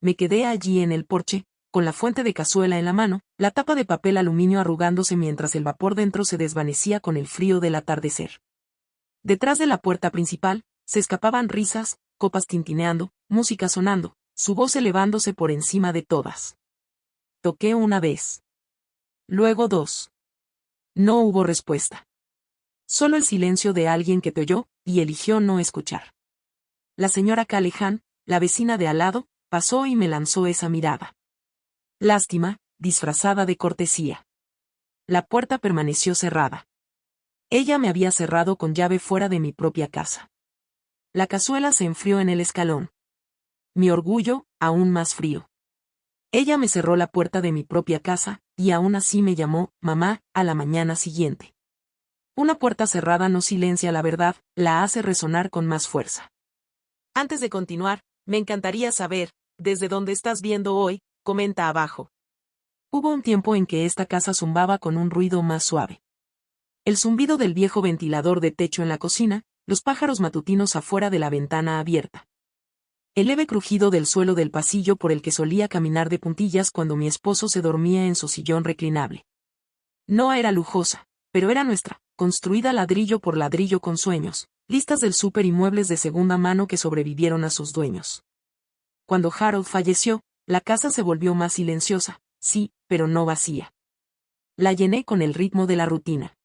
me quedé allí en el porche, con la fuente de cazuela en la mano, la tapa de papel aluminio arrugándose mientras el vapor dentro se desvanecía con el frío del atardecer. Detrás de la puerta principal, se escapaban risas, copas tintineando, música sonando, su voz elevándose por encima de todas. Toqué una vez. Luego dos. No hubo respuesta. Solo el silencio de alguien que te oyó, y eligió no escuchar. La señora Callahan, la vecina de al lado, pasó y me lanzó esa mirada. Lástima, disfrazada de cortesía. La puerta permaneció cerrada. Ella me había cerrado con llave fuera de mi propia casa. La cazuela se enfrió en el escalón. Mi orgullo, aún más frío. Ella me cerró la puerta de mi propia casa, y aún así me llamó, mamá, a la mañana siguiente. Una puerta cerrada no silencia la verdad, la hace resonar con más fuerza. Antes de continuar, me encantaría saber, desde dónde estás viendo hoy, comenta abajo. Hubo un tiempo en que esta casa zumbaba con un ruido más suave. El zumbido del viejo ventilador de techo en la cocina, los pájaros matutinos afuera de la ventana abierta. El leve crujido del suelo del pasillo por el que solía caminar de puntillas cuando mi esposo se dormía en su sillón reclinable. No era lujosa, pero era nuestra, construida ladrillo por ladrillo con sueños, listas del súper y muebles de segunda mano que sobrevivieron a sus dueños. Cuando Harold falleció, la casa se volvió más silenciosa, sí, pero no vacía. La llené con el ritmo de la rutina.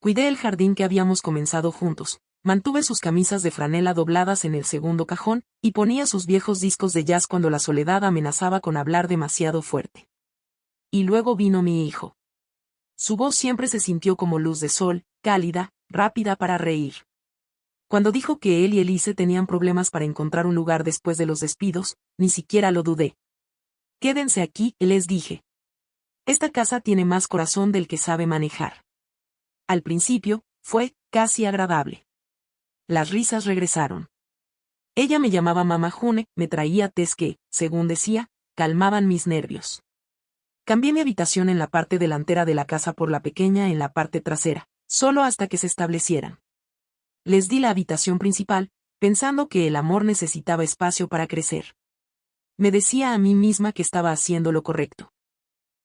Cuidé el jardín que habíamos comenzado juntos, mantuve sus camisas de franela dobladas en el segundo cajón, y ponía sus viejos discos de jazz cuando la soledad amenazaba con hablar demasiado fuerte. Y luego vino mi hijo. Su voz siempre se sintió como luz de sol, cálida, rápida para reír. Cuando dijo que él y Elise tenían problemas para encontrar un lugar después de los despidos, ni siquiera lo dudé. Quédense aquí, les dije. Esta casa tiene más corazón del que sabe manejar. Al principio, fue casi agradable. Las risas regresaron. Ella me llamaba Mamá June, me traía tés que, según decía, calmaban mis nervios. Cambié mi habitación en la parte delantera de la casa por la pequeña en la parte trasera, solo hasta que se establecieran. Les di la habitación principal, pensando que el amor necesitaba espacio para crecer. Me decía a mí misma que estaba haciendo lo correcto.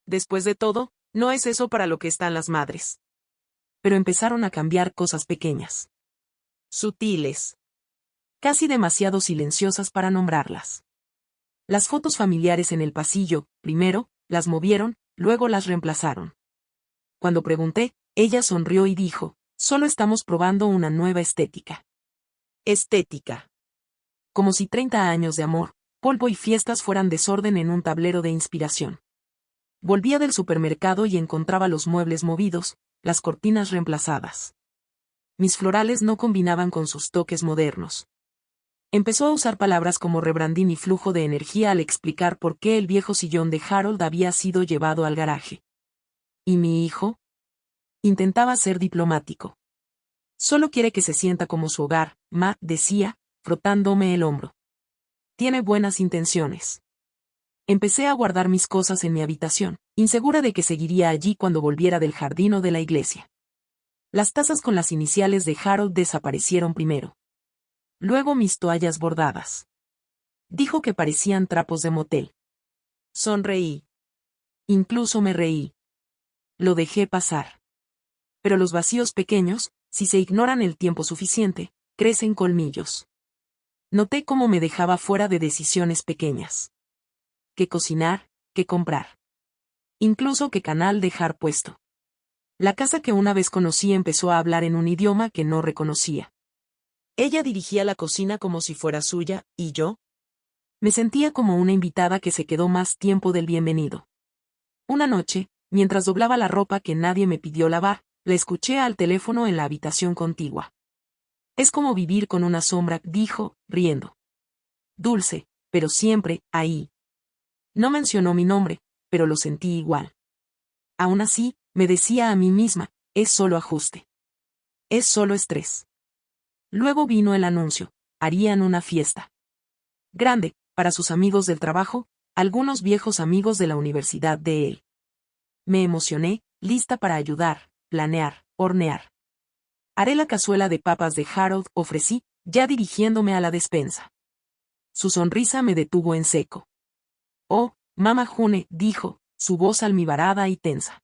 Después de todo, no es eso para lo que están las madres. Pero empezaron a cambiar cosas pequeñas. Sutiles. Casi demasiado silenciosas para nombrarlas. Las fotos familiares en el pasillo, primero, las movieron, luego las reemplazaron. Cuando pregunté, ella sonrió y dijo, solo estamos probando una nueva estética. Estética. Como si 30 años de amor, polvo y fiestas fueran desorden en un tablero de inspiración. Volvía del supermercado y encontraba los muebles movidos, las cortinas reemplazadas. Mis florales no combinaban con sus toques modernos. Empezó a usar palabras como rebranding y flujo de energía al explicar por qué el viejo sillón de Harold había sido llevado al garaje. ¿Y mi hijo? Intentaba ser diplomático. Solo quiere que se sienta como su hogar, ma, decía, frotándome el hombro. Tiene buenas intenciones. Empecé a guardar mis cosas en mi habitación, insegura de que seguiría allí cuando volviera del jardín o de la iglesia. Las tazas con las iniciales de Harold desaparecieron primero. Luego mis toallas bordadas. Dijo que parecían trapos de motel. Sonreí. Incluso me reí. Lo dejé pasar. Pero los vacíos pequeños, si se ignoran el tiempo suficiente, crecen colmillos. Noté cómo me dejaba fuera de decisiones pequeñas. Qué cocinar, qué comprar. Incluso qué canal dejar puesto. La casa que una vez conocí empezó a hablar en un idioma que no reconocía. Ella dirigía la cocina como si fuera suya, ¿y yo? Me sentía como una invitada que se quedó más tiempo del bienvenido. Una noche, mientras doblaba la ropa que nadie me pidió lavar, la escuché al teléfono en la habitación contigua. Es como vivir con una sombra, dijo, riendo. Dulce, pero siempre, ahí. No mencionó mi nombre, pero lo sentí igual. Aún así, me decía a mí misma, es solo ajuste. Es solo estrés. Luego vino el anuncio, harían una fiesta. Grande, para sus amigos del trabajo, algunos viejos amigos de la universidad de él. Me emocioné, lista para ayudar, planear, hornear. Haré la cazuela de papas de Harold, ofrecí, ya dirigiéndome a la despensa. Su sonrisa me detuvo en seco. Oh, Mama June, dijo, su voz almibarada y tensa.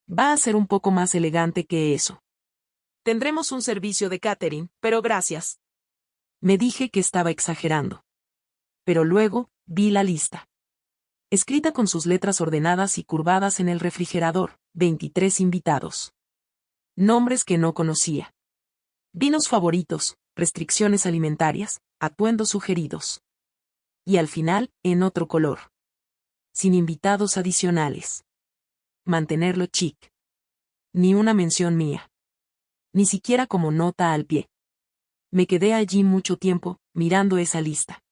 Va a ser un poco más elegante que eso. Tendremos un servicio de catering, pero gracias. Me dije que estaba exagerando. Pero luego, vi la lista. Escrita con sus letras ordenadas y curvadas en el refrigerador, 23 invitados. Nombres que no conocía. Vinos favoritos, restricciones alimentarias, atuendos sugeridos. Y al final, en otro color. Sin invitados adicionales. Mantenerlo chic. Ni una mención mía. Ni siquiera como nota al pie. Me quedé allí mucho tiempo, mirando esa lista.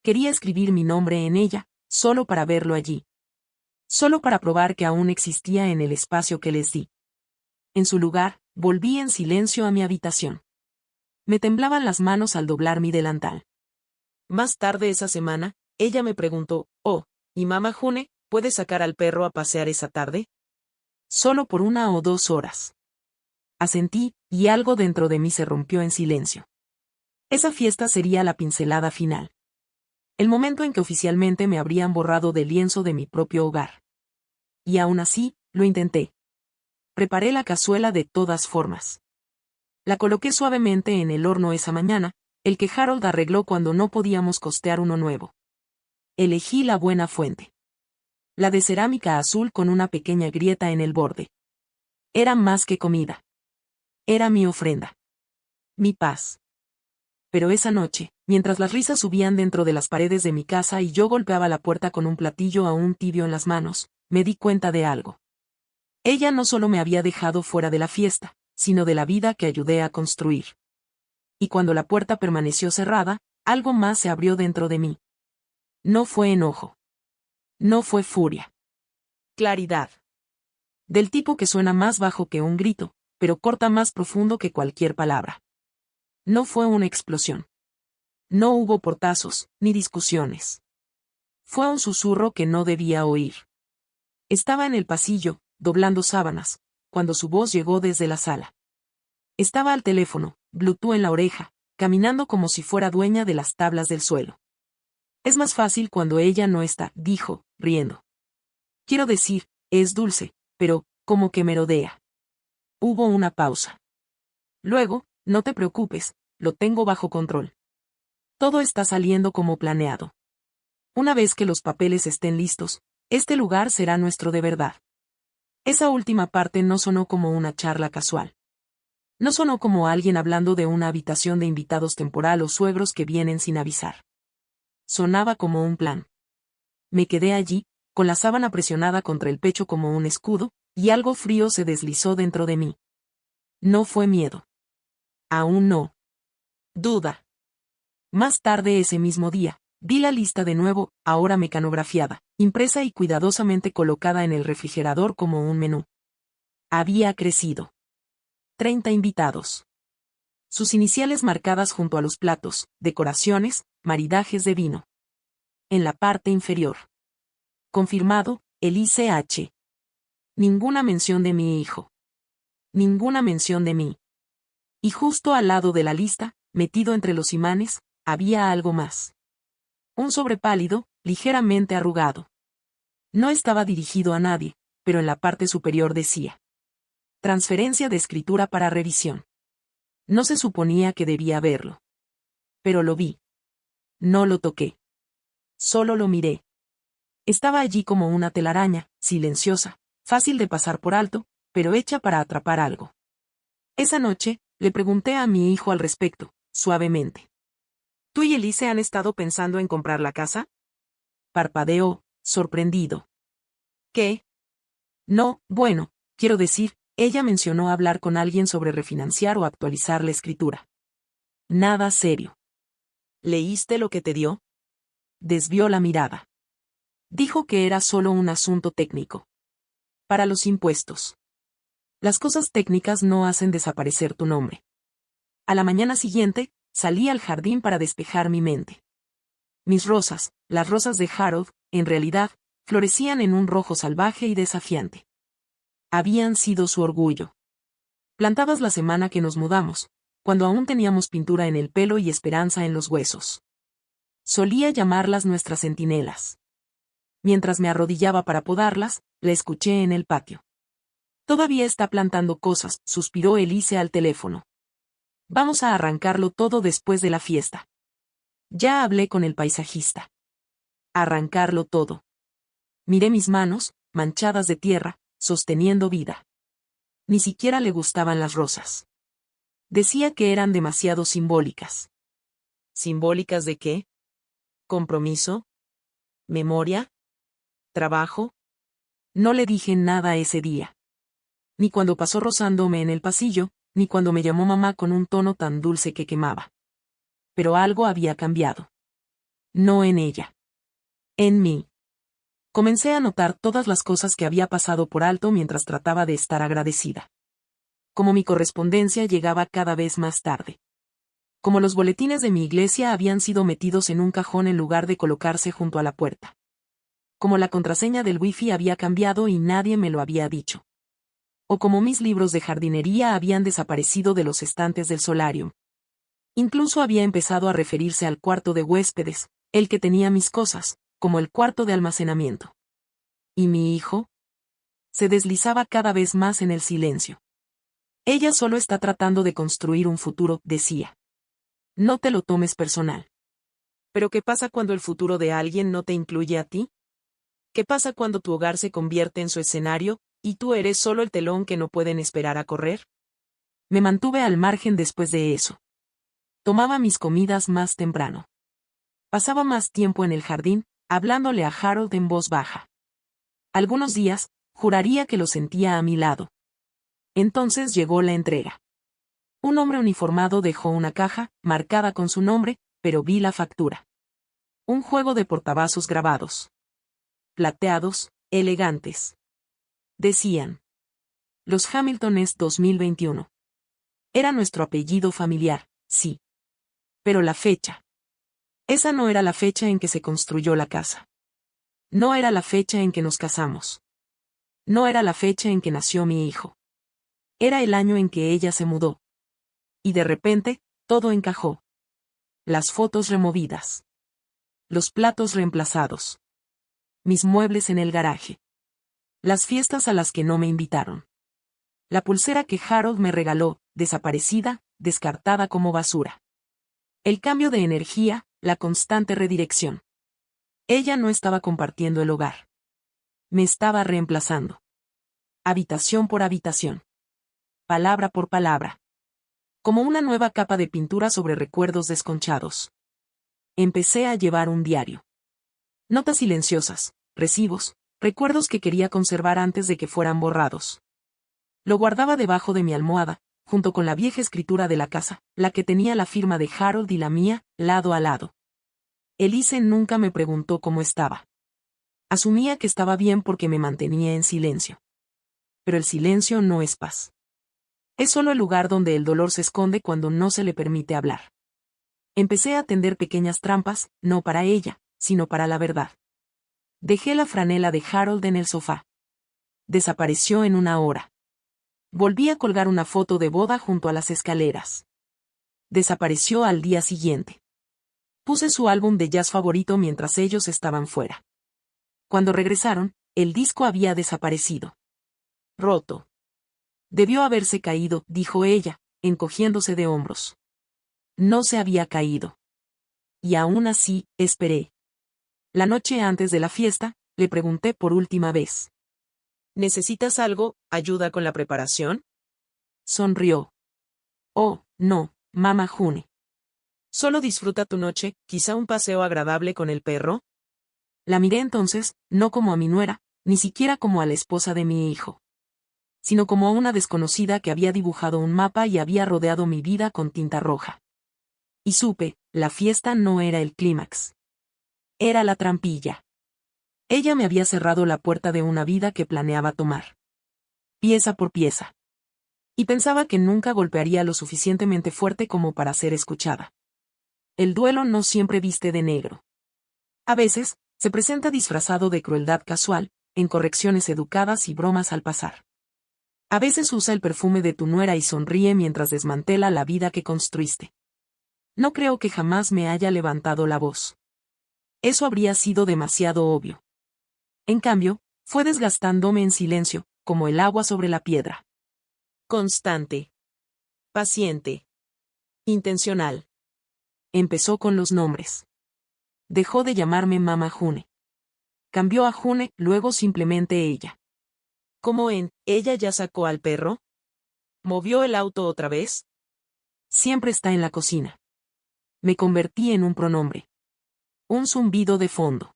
Quería escribir mi nombre en ella, solo para verlo allí. Solo para probar que aún existía en el espacio que les di. En su lugar, volví en silencio a mi habitación. Me temblaban las manos al doblar mi delantal. Más tarde esa semana, ella me preguntó, oh, ¿y Mama June, puedes sacar al perro a pasear esa tarde? Solo por 1 o 2 horas. Asentí, y algo dentro de mí se rompió en silencio. Esa fiesta sería la pincelada final. El momento en que oficialmente me habrían borrado del lienzo de mi propio hogar. Y aún así, lo intenté. Preparé la cazuela de todas formas. La coloqué suavemente en el horno esa mañana, el que Harold arregló cuando no podíamos costear uno nuevo. Elegí la buena fuente. La de cerámica azul con una pequeña grieta en el borde. Era más que comida. Era mi ofrenda. Mi paz. Pero esa noche, mientras las risas subían dentro de las paredes de mi casa y yo golpeaba la puerta con un platillo aún tibio en las manos, me di cuenta de algo. Ella no solo me había dejado fuera de la fiesta, sino de la vida que ayudé a construir. Y cuando la puerta permaneció cerrada, algo más se abrió dentro de mí. No fue enojo. No fue furia. Claridad. Del tipo que suena más bajo que un grito, pero corta más profundo que cualquier palabra. No fue una explosión. No hubo portazos, ni discusiones. Fue un susurro que no debía oír. Estaba en el pasillo, doblando sábanas, cuando su voz llegó desde la sala. Estaba al teléfono, Bluetooth en la oreja, caminando como si fuera dueña de las tablas del suelo. Es más fácil cuando ella no está, dijo, riendo. Quiero decir, es dulce, pero, como que merodea. Hubo una pausa. Luego, no te preocupes, lo tengo bajo control. Todo está saliendo como planeado. Una vez que los papeles estén listos, este lugar será nuestro de verdad. Esa última parte no sonó como una charla casual. No sonó como alguien hablando de una habitación de invitados temporal o suegros que vienen sin avisar. Sonaba como un plan. Me quedé allí, con la sábana presionada contra el pecho como un escudo, y algo frío se deslizó dentro de mí. No fue miedo. Aún no. Duda. Más tarde ese mismo día, vi la lista de nuevo, ahora mecanografiada, impresa y cuidadosamente colocada en el refrigerador como un menú. Había crecido. 30 invitados. Sus iniciales marcadas junto a los platos, decoraciones, maridajes de vino. En la parte inferior. Confirmado, el ICH. Ninguna mención de mi hijo. Ninguna mención de mí. Y justo al lado de la lista, metido entre los imanes, había algo más. Un sobre pálido, ligeramente arrugado. No estaba dirigido a nadie, pero en la parte superior decía: transferencia de escritura para revisión. No se suponía que debía verlo. Pero lo vi. No lo toqué. Solo lo miré. Estaba allí como una telaraña, silenciosa, fácil de pasar por alto, pero hecha para atrapar algo. Esa noche, le pregunté a mi hijo al respecto, suavemente. ¿Tú y Elise han estado pensando en comprar la casa? Parpadeó, sorprendido. ¿Qué? No, bueno, quiero decir, ella mencionó hablar con alguien sobre refinanciar o actualizar la escritura. Nada serio. ¿Leíste lo que te dio? Desvió la mirada. Dijo que era solo un asunto técnico. Para los impuestos. Las cosas técnicas no hacen desaparecer tu nombre. A la mañana siguiente, salí al jardín para despejar mi mente. Mis rosas, las rosas de Harold, en realidad, florecían en un rojo salvaje y desafiante. Habían sido su orgullo. Plantadas la semana que nos mudamos, cuando aún teníamos pintura en el pelo y esperanza en los huesos. Solía llamarlas nuestras centinelas. Mientras me arrodillaba para podarlas, la escuché en el patio. Todavía está plantando cosas, suspiró Elise al teléfono. Vamos a arrancarlo todo después de la fiesta. Ya hablé con el paisajista. Arrancarlo todo. Miré mis manos, manchadas de tierra, sosteniendo vida. Ni siquiera le gustaban las rosas. Decía que eran demasiado simbólicas. ¿Simbólicas de qué? ¿Compromiso? ¿Memoria? ¿Trabajo? No le dije nada ese día. Ni cuando pasó rozándome en el pasillo, ni cuando me llamó mamá con un tono tan dulce que quemaba. Pero algo había cambiado. No en ella. En mí. Comencé a notar todas las cosas que había pasado por alto mientras trataba de estar agradecida. Como mi correspondencia llegaba cada vez más tarde. Como los boletines de mi iglesia habían sido metidos en un cajón en lugar de colocarse junto a la puerta. Como la contraseña del wifi había cambiado y nadie me lo había dicho. O como mis libros de jardinería habían desaparecido de los estantes del solarium. Incluso había empezado a referirse al cuarto de huéspedes, el que tenía mis cosas, como el cuarto de almacenamiento. ¿Y mi hijo? Se deslizaba cada vez más en el silencio. Ella solo está tratando de construir un futuro, decía. No te lo tomes personal. ¿Pero qué pasa cuando el futuro de alguien no te incluye a ti? ¿Qué pasa cuando tu hogar se convierte en su escenario, y tú eres solo el telón que no pueden esperar a correr? Me mantuve al margen después de eso. Tomaba mis comidas más temprano. Pasaba más tiempo en el jardín, hablándole a Harold en voz baja. Algunos días, juraría que lo sentía a mi lado. Entonces llegó la entrega. Un hombre uniformado dejó una caja, marcada con su nombre, pero vi la factura. Un juego de portavasos grabados. Plateados, elegantes. Decían. Los Hamiltones 2021. Era nuestro apellido familiar, sí. Pero la fecha. Esa no era la fecha en que se construyó la casa. No era la fecha en que nos casamos. No era la fecha en que nació mi hijo. Era el año en que ella se mudó. Y de repente, todo encajó. Las fotos removidas. Los platos reemplazados. Mis muebles en el garaje. Las fiestas a las que no me invitaron. La pulsera que Harold me regaló, desaparecida, descartada como basura. El cambio de energía, la constante redirección. Ella no estaba compartiendo el hogar. Me estaba reemplazando. Habitación por habitación. Palabra por palabra. Como una nueva capa de pintura sobre recuerdos desconchados. Empecé a llevar un diario. Notas silenciosas, recibos, recuerdos que quería conservar antes de que fueran borrados. Lo guardaba debajo de mi almohada, junto con la vieja escritura de la casa, la que tenía la firma de Harold y la mía, lado a lado. Elise nunca me preguntó cómo estaba. Asumía que estaba bien porque me mantenía en silencio. Pero el silencio no es paz. Es solo el lugar donde el dolor se esconde cuando no se le permite hablar. Empecé a tender pequeñas trampas, no para ella, sino para la verdad. Dejé la franela de Harold en el sofá. Desapareció en una hora. Volví a colgar una foto de boda junto a las escaleras. Desapareció al día siguiente. Puse su álbum de jazz favorito mientras ellos estaban fuera. Cuando regresaron, el disco había desaparecido. Roto. Debió haberse caído, dijo ella, encogiéndose de hombros. No se había caído. Y aún así, esperé. La noche antes de la fiesta, le pregunté por última vez. ¿Necesitas algo, ayuda con la preparación? Sonrió. Oh, no, mamá June. Solo disfruta tu noche, quizá un paseo agradable con el perro. La miré entonces, no como a mi nuera, ni siquiera como a la esposa de mi hijo. Sino como a una desconocida que había dibujado un mapa y había rodeado mi vida con tinta roja. Y supe, la fiesta no era el clímax. Era la trampilla. Ella me había cerrado la puerta de una vida que planeaba tomar. Pieza por pieza. Y pensaba que nunca golpearía lo suficientemente fuerte como para ser escuchada. El duelo no siempre viste de negro. A veces, se presenta disfrazado de crueldad casual, en correcciones educadas y bromas al pasar. A veces usa el perfume de tu nuera y sonríe mientras desmantela la vida que construiste. No creo que jamás me haya levantado la voz. Eso habría sido demasiado obvio. En cambio, fue desgastándome en silencio, como el agua sobre la piedra. Constante. Paciente. Intencional. Empezó con los nombres. Dejó de llamarme Mama June. Cambió a June, luego simplemente ella. ¿Cómo en ella ya sacó al perro? ¿Movió el auto otra vez? Siempre está en la cocina. Me convertí en un pronombre. Un zumbido de fondo.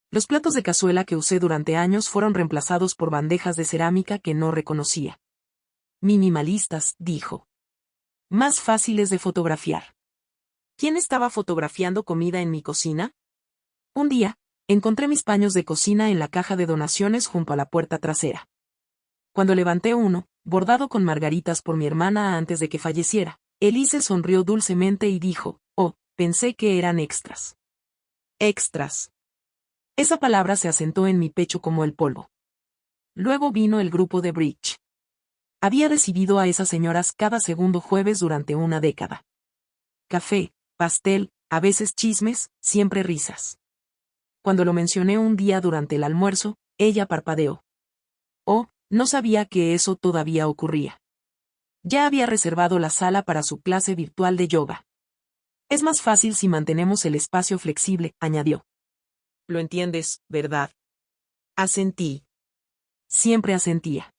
Los platos de cazuela que usé durante años fueron reemplazados por bandejas de cerámica que no reconocía. Minimalistas, dijo. Más fáciles de fotografiar. ¿Quién estaba fotografiando comida en mi cocina? Un día, encontré mis paños de cocina en la caja de donaciones junto a la puerta trasera. Cuando levanté uno, bordado con margaritas por mi hermana antes de que falleciera, Elise sonrió dulcemente y dijo, «Oh, pensé que eran extras». Extras. Esa palabra se asentó en mi pecho como el polvo. Luego vino el grupo de bridge. Había recibido a esas señoras cada segundo jueves durante una década. Café, pastel, a veces chismes, siempre risas. Cuando lo mencioné un día durante el almuerzo, ella parpadeó. Oh, no sabía que eso todavía ocurría. Ya había reservado la sala para su clase virtual de yoga. Es más fácil si mantenemos el espacio flexible, añadió. Lo entiendes, ¿verdad? Asentí. Siempre asentía.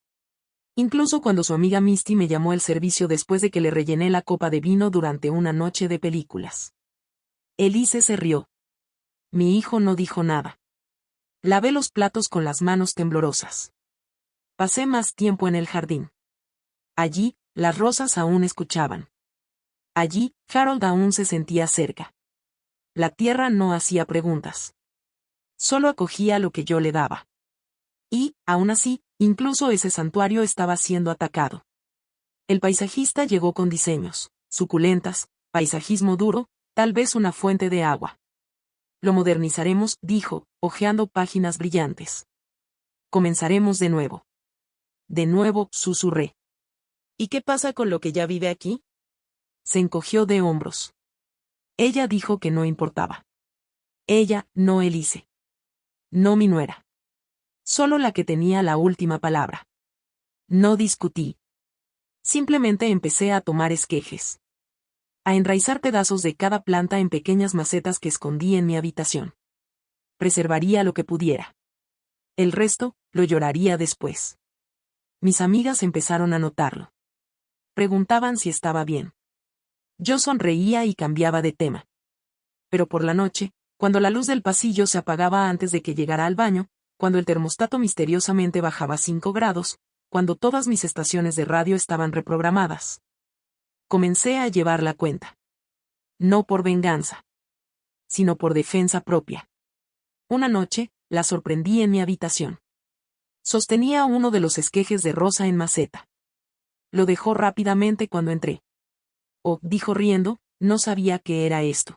Incluso cuando su amiga Misty me llamó al servicio después de que le rellené la copa de vino durante una noche de películas. Elise se rió. Mi hijo no dijo nada. Lavé los platos con las manos temblorosas. Pasé más tiempo en el jardín. Allí, las rosas aún escuchaban. Allí, Harold aún se sentía cerca. La tierra no hacía preguntas. Solo acogía lo que yo le daba. Y, aún así, incluso ese santuario estaba siendo atacado. El paisajista llegó con diseños, suculentas, paisajismo duro, tal vez una fuente de agua. Lo modernizaremos, dijo, hojeando páginas brillantes. Comenzaremos de nuevo. De nuevo, susurré. ¿Y qué pasa con lo que ya vive aquí? Se encogió de hombros. Ella dijo que no importaba. Ella, no Elise. No mi nuera. Solo la que tenía la última palabra. No discutí. Simplemente empecé a tomar esquejes. A enraizar pedazos de cada planta en pequeñas macetas que escondí en mi habitación. Preservaría lo que pudiera. El resto, lo lloraría después. Mis amigas empezaron a notarlo. Preguntaban si estaba bien. Yo sonreía y cambiaba de tema. Pero por la noche, cuando la luz del pasillo se apagaba antes de que llegara al baño, cuando el termostato misteriosamente bajaba 5 grados, cuando todas mis estaciones de radio estaban reprogramadas. Comencé a llevar la cuenta. No por venganza, sino por defensa propia. Una noche, la sorprendí en mi habitación. Sostenía uno de los esquejes de rosa en maceta. Lo dejó rápidamente cuando entré. Oh, dijo riendo, no sabía qué era esto.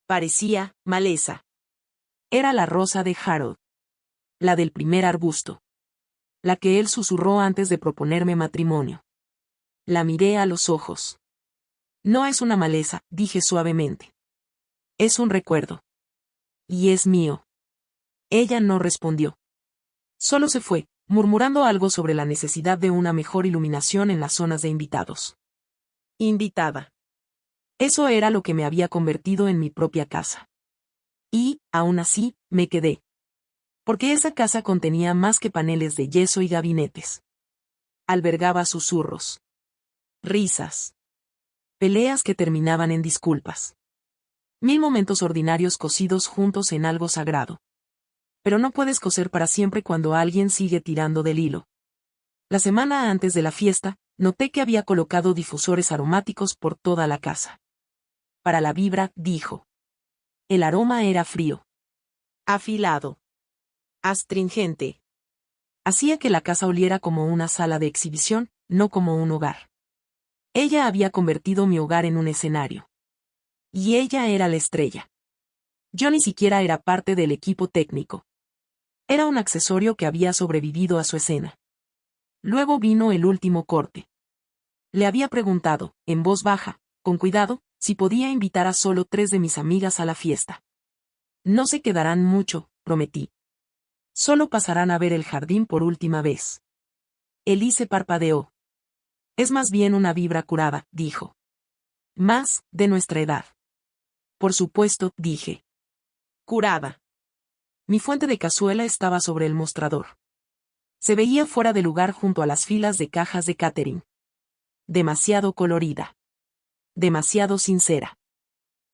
Parecía maleza. Era la rosa de Harold. La del primer arbusto. La que él susurró antes de proponerme matrimonio. La miré a los ojos. No es una maleza, dije suavemente. Es un recuerdo. Y es mío. Ella no respondió. Solo se fue, murmurando algo sobre la necesidad de una mejor iluminación en las zonas de invitados. Invitada. Eso era lo que me había convertido en mi propia casa. Y, aún así, me quedé. Porque esa casa contenía más que paneles de yeso y gabinetes. Albergaba susurros. Risas. Peleas que terminaban en disculpas. 1000 momentos ordinarios cosidos juntos en algo sagrado. Pero no puedes coser para siempre cuando alguien sigue tirando del hilo. La semana antes de la fiesta, noté que había colocado difusores aromáticos por toda la casa. Para la vibra, dijo. El aroma era frío. Afilado. Astringente. Hacía que la casa oliera como una sala de exhibición, no como un hogar. Ella había convertido mi hogar en un escenario. Y ella era la estrella. Yo ni siquiera era parte del equipo técnico. Era un accesorio que había sobrevivido a su escena. Luego vino el último corte. Le había preguntado, en voz baja, con cuidado, si podía invitar a solo 3 de mis amigas a la fiesta. No se quedarán mucho, prometí. Solo pasarán a ver el jardín por última vez. Elise parpadeó. Es más bien una vibra curada, dijo. Más, de nuestra edad. Por supuesto, dije. Curada. Mi fuente de cazuela estaba sobre el mostrador. Se veía fuera de lugar junto a las filas de cajas de catering. Demasiado colorida. Demasiado sincera.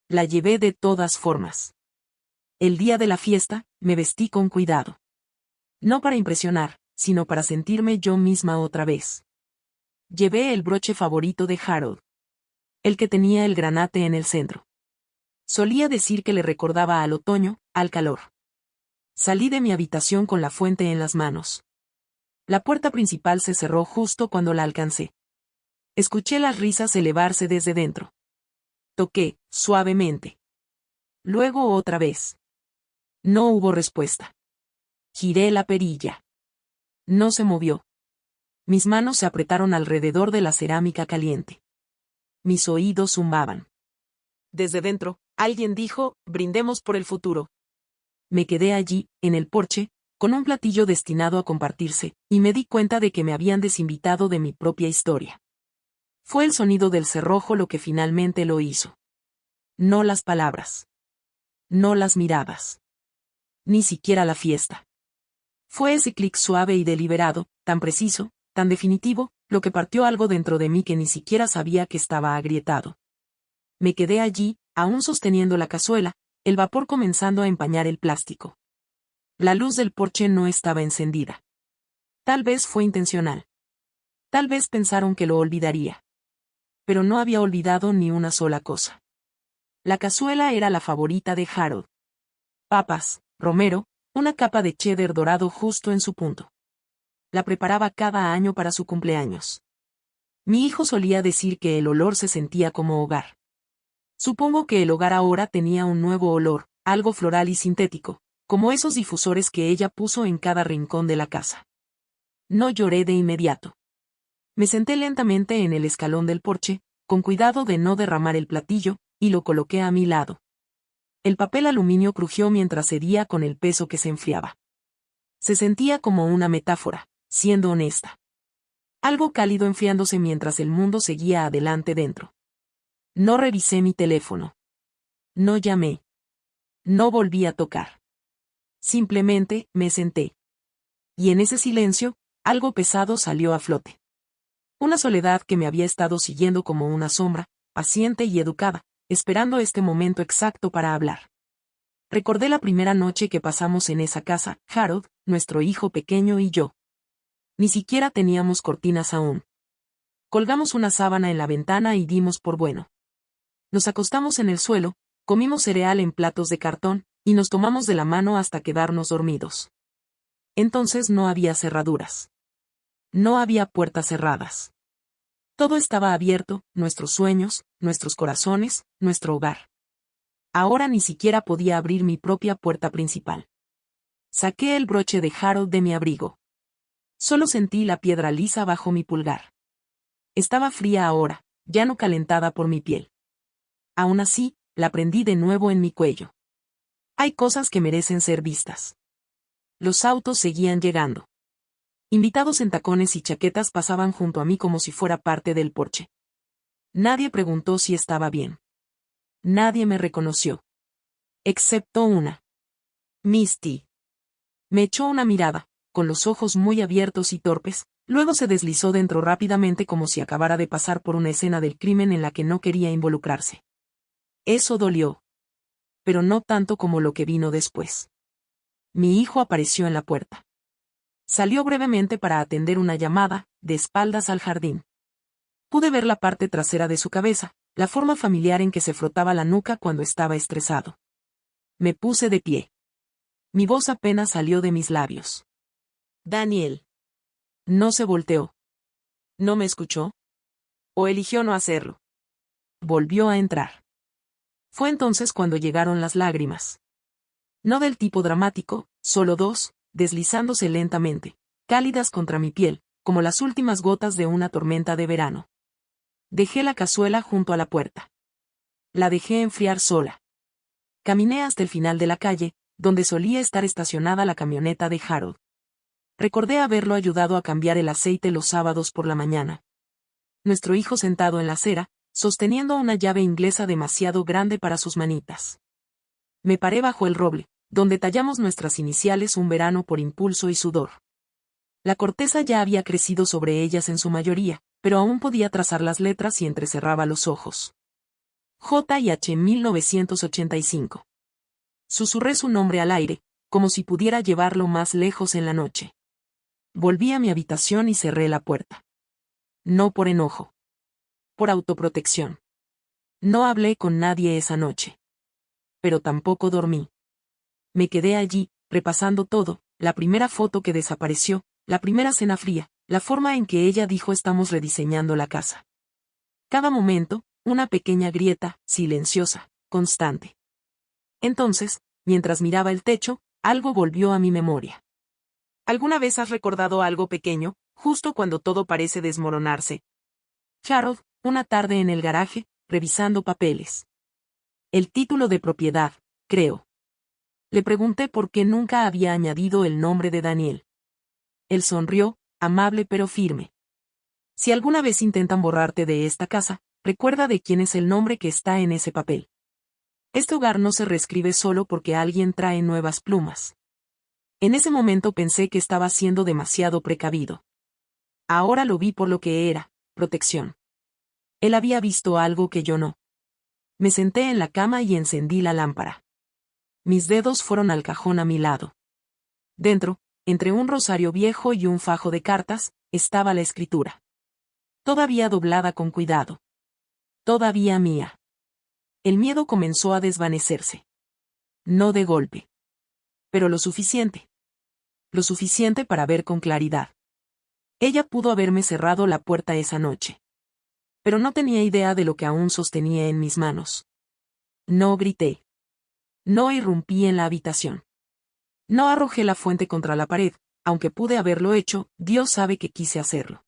La llevé de todas formas. El día de la fiesta, me vestí con cuidado. No para impresionar, sino para sentirme yo misma otra vez. Llevé el broche favorito de Harold. El que tenía el granate en el centro. Solía decir que le recordaba al otoño, al calor. Salí de mi habitación con la fuente en las manos. La puerta principal se cerró justo cuando la alcancé. Escuché las risas elevarse desde dentro. Toqué, suavemente. Luego otra vez. No hubo respuesta. Giré la perilla. No se movió. Mis manos se apretaron alrededor de la cerámica caliente. Mis oídos zumbaban. Desde dentro, alguien dijo, brindemos por el futuro. Me quedé allí, en el porche, con un platillo destinado a compartirse, y me di cuenta de que me habían desinvitado de mi propia historia. Fue el sonido del cerrojo lo que finalmente lo hizo. No las palabras. No las miradas. Ni siquiera la fiesta. Fue ese clic suave y deliberado, tan preciso, tan definitivo, lo que partió algo dentro de mí que ni siquiera sabía que estaba agrietado. Me quedé allí, aún sosteniendo la cazuela, el vapor comenzando a empañar el plástico. La luz del porche no estaba encendida. Tal vez fue intencional. Tal vez pensaron que lo olvidaría. Pero no había olvidado ni una sola cosa. La cazuela era la favorita de Harold. Papas, romero, una capa de cheddar dorado justo en su punto. La preparaba cada año para su cumpleaños. Mi hijo solía decir que el olor se sentía como hogar. Supongo que el hogar ahora tenía un nuevo olor, algo floral y sintético, como esos difusores que ella puso en cada rincón de la casa. No lloré de inmediato. Me senté lentamente en el escalón del porche, con cuidado de no derramar el platillo, y lo coloqué a mi lado. El papel aluminio crujió mientras cedía con el peso que se enfriaba. Se sentía como una metáfora, siendo honesta. Algo cálido enfriándose mientras el mundo seguía adelante dentro. No revisé mi teléfono. No llamé. No volví a tocar. Simplemente, me senté. Y en ese silencio, algo pesado salió a flote. Una soledad que me había estado siguiendo como una sombra, paciente y educada, esperando este momento exacto para hablar. Recordé la primera noche que pasamos en esa casa, Harold, nuestro hijo pequeño y yo. Ni siquiera teníamos cortinas aún. Colgamos una sábana en la ventana y dimos por bueno. Nos acostamos en el suelo, comimos cereal en platos de cartón, y nos tomamos de la mano hasta quedarnos dormidos. Entonces no había cerraduras. No había puertas cerradas. Todo estaba abierto, nuestros sueños, nuestros corazones, nuestro hogar. Ahora ni siquiera podía abrir mi propia puerta principal. Saqué el broche de Harold de mi abrigo. Solo sentí la piedra lisa bajo mi pulgar. Estaba fría ahora, ya no calentada por mi piel. Aún así, la prendí de nuevo en mi cuello. Hay cosas que merecen ser vistas. Los autos seguían llegando. Invitados en tacones y chaquetas pasaban junto a mí como si fuera parte del porche. Nadie preguntó si estaba bien. Nadie me reconoció. Excepto una. Misty. Me echó una mirada, con los ojos muy abiertos y torpes, luego se deslizó dentro rápidamente como si acabara de pasar por una escena del crimen en la que no quería involucrarse. Eso dolió. Pero no tanto como lo que vino después. Mi hijo apareció en la puerta. Salió brevemente para atender una llamada, de espaldas al jardín. Pude ver la parte trasera de su cabeza, la forma familiar en que se frotaba la nuca cuando estaba estresado. Me puse de pie. Mi voz apenas salió de mis labios. Daniel. No se volteó. ¿No me escuchó? ¿O eligió no hacerlo? Volvió a entrar. Fue entonces cuando llegaron las lágrimas. No del tipo dramático, solo dos, deslizándose lentamente, cálidas contra mi piel, como las últimas gotas de una tormenta de verano. Dejé la cazuela junto a la puerta. La dejé enfriar sola. Caminé hasta el final de la calle, donde solía estar estacionada la camioneta de Harold. Recordé haberlo ayudado a cambiar el aceite los sábados por la mañana. Nuestro hijo sentado en la acera, sosteniendo una llave inglesa demasiado grande para sus manitas. Me paré bajo el roble, donde tallamos nuestras iniciales un verano por impulso y sudor. La corteza ya había crecido sobre ellas en su mayoría, pero aún podía trazar las letras y entrecerraba los ojos. J&H 1985. Susurré su nombre al aire, como si pudiera llevarlo más lejos en la noche. Volví a mi habitación y cerré la puerta. No por enojo. Por autoprotección. No hablé con nadie esa noche. Pero tampoco dormí. Me quedé allí, repasando todo, la primera foto que desapareció, la primera cena fría, la forma en que ella dijo estamos rediseñando la casa. Cada momento, una pequeña grieta, silenciosa, constante. Entonces, mientras miraba el techo, algo volvió a mi memoria. ¿Alguna vez has recordado algo pequeño, justo cuando todo parece desmoronarse? Harold, una tarde en el garaje, revisando papeles. El título de propiedad, creo. Le pregunté por qué nunca había añadido el nombre de Daniel. Él sonrió, amable pero firme. Si alguna vez intentan borrarte de esta casa, recuerda de quién es el nombre que está en ese papel. Este hogar no se reescribe solo porque alguien trae nuevas plumas. En ese momento pensé que estaba siendo demasiado precavido. Ahora lo vi por lo que era, protección. Él había visto algo que yo no. Me senté en la cama y encendí la lámpara. Mis dedos fueron al cajón a mi lado. Dentro, entre un rosario viejo y un fajo de cartas, estaba la escritura. Todavía doblada con cuidado. Todavía mía. El miedo comenzó a desvanecerse. No de golpe. Pero lo suficiente. Lo suficiente para ver con claridad. Ella pudo haberme cerrado la puerta esa noche. Pero no tenía idea de lo que aún sostenía en mis manos. No grité. No irrumpí en la habitación. No arrojé la fuente contra la pared, aunque pude haberlo hecho, Dios sabe que quise hacerlo.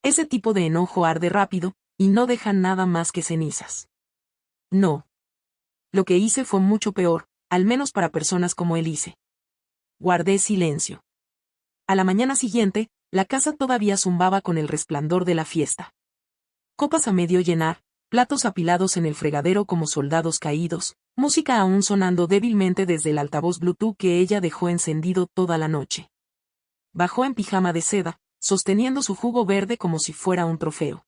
Ese tipo de enojo arde rápido, y no deja nada más que cenizas. No. Lo que hice fue mucho peor, al menos para personas como Elise. Guardé silencio. A la mañana siguiente, la casa todavía zumbaba con el resplandor de la fiesta. Copas a medio llenar, platos apilados en el fregadero como soldados caídos, música aún sonando débilmente desde el altavoz Bluetooth que ella dejó encendido toda la noche. Bajó en pijama de seda, sosteniendo su jugo verde como si fuera un trofeo.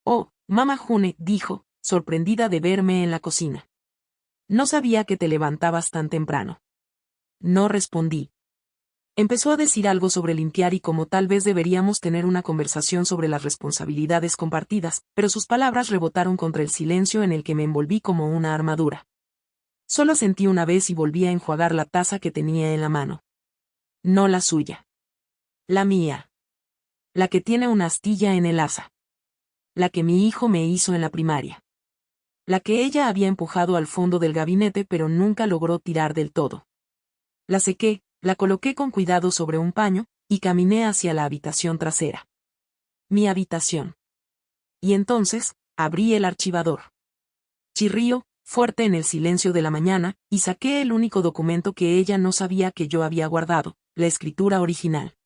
Oh, Mama June, dijo, sorprendida de verme en la cocina. No sabía que te levantabas tan temprano. No respondí. Empezó a decir algo sobre limpiar y cómo tal vez deberíamos tener una conversación sobre las responsabilidades compartidas, pero sus palabras rebotaron contra el silencio en el que me envolví como una armadura. Solo sentí una vez y volví a enjuagar la taza que tenía en la mano. No la suya. La mía. La que tiene una astilla en el asa. La que mi hijo me hizo en la primaria. La que ella había empujado al fondo del gabinete pero nunca logró tirar del todo. La sequé, la coloqué con cuidado sobre un paño, y caminé hacia la habitación trasera. Mi habitación. Y entonces, abrí el archivador. Chirrío, fuerte en el silencio de la mañana, y saqué el único documento que ella no sabía que yo había guardado, la escritura original.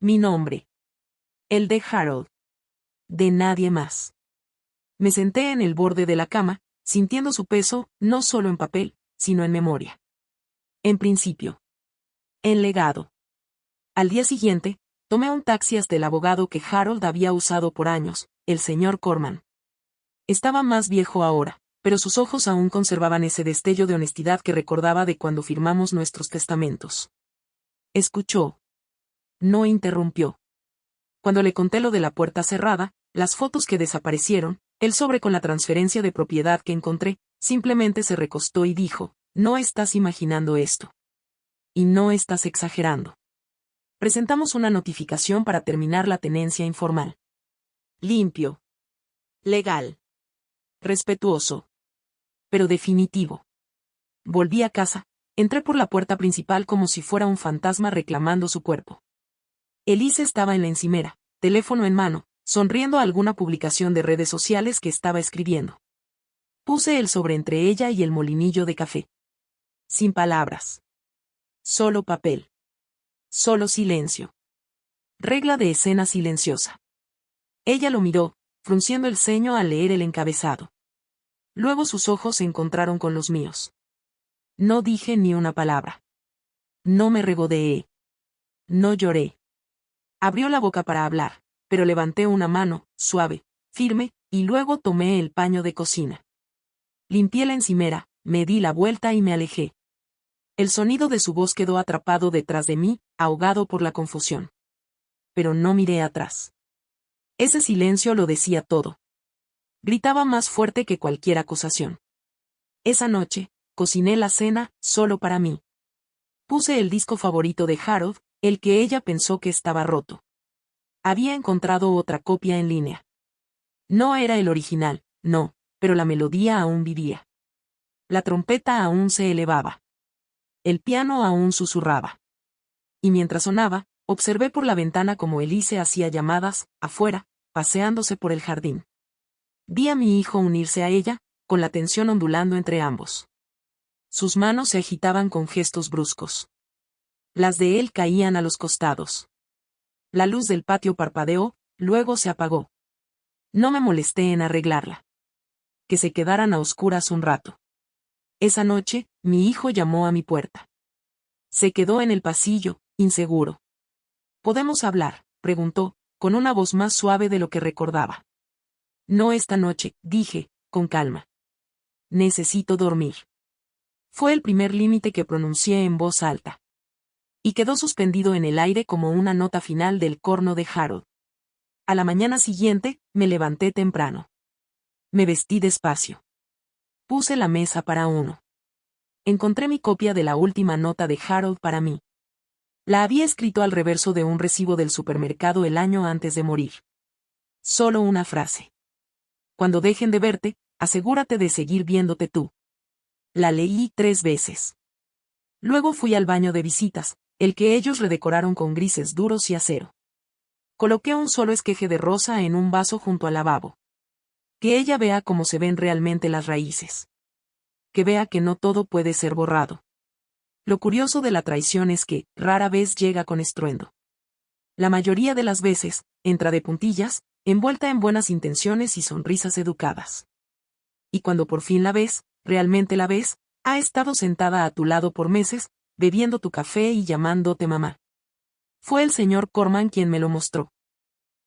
Mi nombre. El de Harold. De nadie más. Me senté en el borde de la cama, sintiendo su peso, no solo en papel, sino en memoria. En principio. En legado. Al día siguiente, tomé un taxi hasta el abogado que Harold había usado por años, el señor Corman. Estaba más viejo ahora, pero sus ojos aún conservaban ese destello de honestidad que recordaba de cuando firmamos nuestros testamentos. Escuchó. No interrumpió. Cuando le conté lo de la puerta cerrada, las fotos que desaparecieron, el sobre con la transferencia de propiedad que encontré, simplemente se recostó y dijo, no estás imaginando esto. Y no estás exagerando. Presentamos una notificación para terminar la tenencia informal. Limpio. Legal. Respetuoso. Pero definitivo. Volví a casa, entré por la puerta principal como si fuera un fantasma reclamando su cuerpo. Elise estaba en la encimera, teléfono en mano, sonriendo a alguna publicación de redes sociales que estaba escribiendo. Puse el sobre entre ella y el molinillo de café. Sin palabras. Solo papel. Solo silencio. Regla de escena silenciosa. Ella lo miró, frunciendo el ceño al leer el encabezado. Luego sus ojos se encontraron con los míos. No dije ni una palabra. No me regodeé. No lloré. Abrió la boca para hablar, pero levanté una mano, suave, firme, y luego tomé el paño de cocina. Limpié la encimera, me di la vuelta y me alejé. El sonido de su voz quedó atrapado detrás de mí, ahogado por la confusión. Pero no miré atrás. Ese silencio lo decía todo. Gritaba más fuerte que cualquier acusación. Esa noche, cociné la cena, solo para mí. Puse el disco favorito de Harold, el que ella pensó que estaba roto. Había encontrado otra copia en línea. No era el original, no, pero la melodía aún vivía. La trompeta aún se elevaba. El piano aún susurraba. Y mientras sonaba, observé por la ventana cómo Elise hacía llamadas, afuera, paseándose por el jardín. Vi a mi hijo unirse a ella, con la tensión ondulando entre ambos. Sus manos se agitaban con gestos bruscos. Las de él caían a los costados. La luz del patio parpadeó, luego se apagó. No me molesté en arreglarla. Que se quedaran a oscuras un rato. Esa noche, mi hijo llamó a mi puerta. Se quedó en el pasillo, inseguro. ¿Podemos hablar?, preguntó, con una voz más suave de lo que recordaba. No esta noche, dije, con calma. Necesito dormir. Fue el primer límite que pronuncié en voz alta. Y quedó suspendido en el aire como una nota final del corno de Harold. A la mañana siguiente, me levanté temprano. Me vestí despacio. Puse la mesa para uno. Encontré mi copia de la última nota de Harold para mí. La había escrito al reverso de un recibo del supermercado el año antes de morir. Solo una frase. Cuando dejen de verte, asegúrate de seguir viéndote tú. La leí 3 veces. Luego fui al baño de visitas, el que ellos redecoraron con grises duros y acero. Coloqué un solo esqueje de rosa en un vaso junto al lavabo. Que ella vea cómo se ven realmente las raíces. Que vea que no todo puede ser borrado. Lo curioso de la traición es que, rara vez llega con estruendo. La mayoría de las veces, entra de puntillas, envuelta en buenas intenciones y sonrisas educadas. Y cuando por fin la ves, realmente la ves, ha estado sentada a tu lado por meses, bebiendo tu café y llamándote mamá. Fue el señor Corman quien me lo mostró.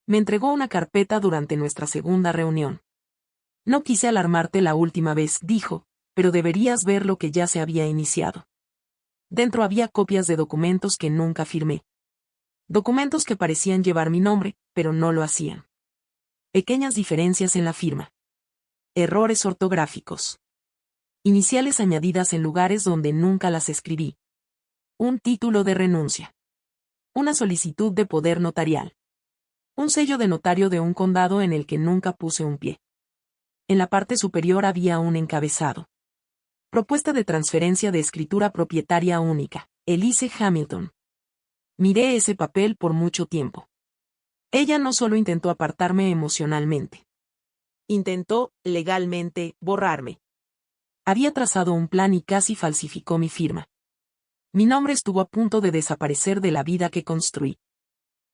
Me entregó una carpeta durante nuestra segunda reunión. No quise alarmarte la última vez, dijo, pero deberías ver lo que ya se había iniciado. Dentro había copias de documentos que nunca firmé. Documentos que parecían llevar mi nombre, pero no lo hacían. Pequeñas diferencias en la firma. Errores ortográficos. Iniciales añadidas en lugares donde nunca las escribí. Un título de renuncia. Una solicitud de poder notarial. Un sello de notario de un condado en el que nunca puse un pie. En la parte superior había un encabezado. Propuesta de transferencia de escritura propietaria única, Elise Hamilton. Miré ese papel por mucho tiempo. Ella no solo intentó apartarme emocionalmente. Intentó, legalmente, borrarme. Había trazado un plan y casi falsificó mi firma. Mi nombre estuvo a punto de desaparecer de la vida que construí.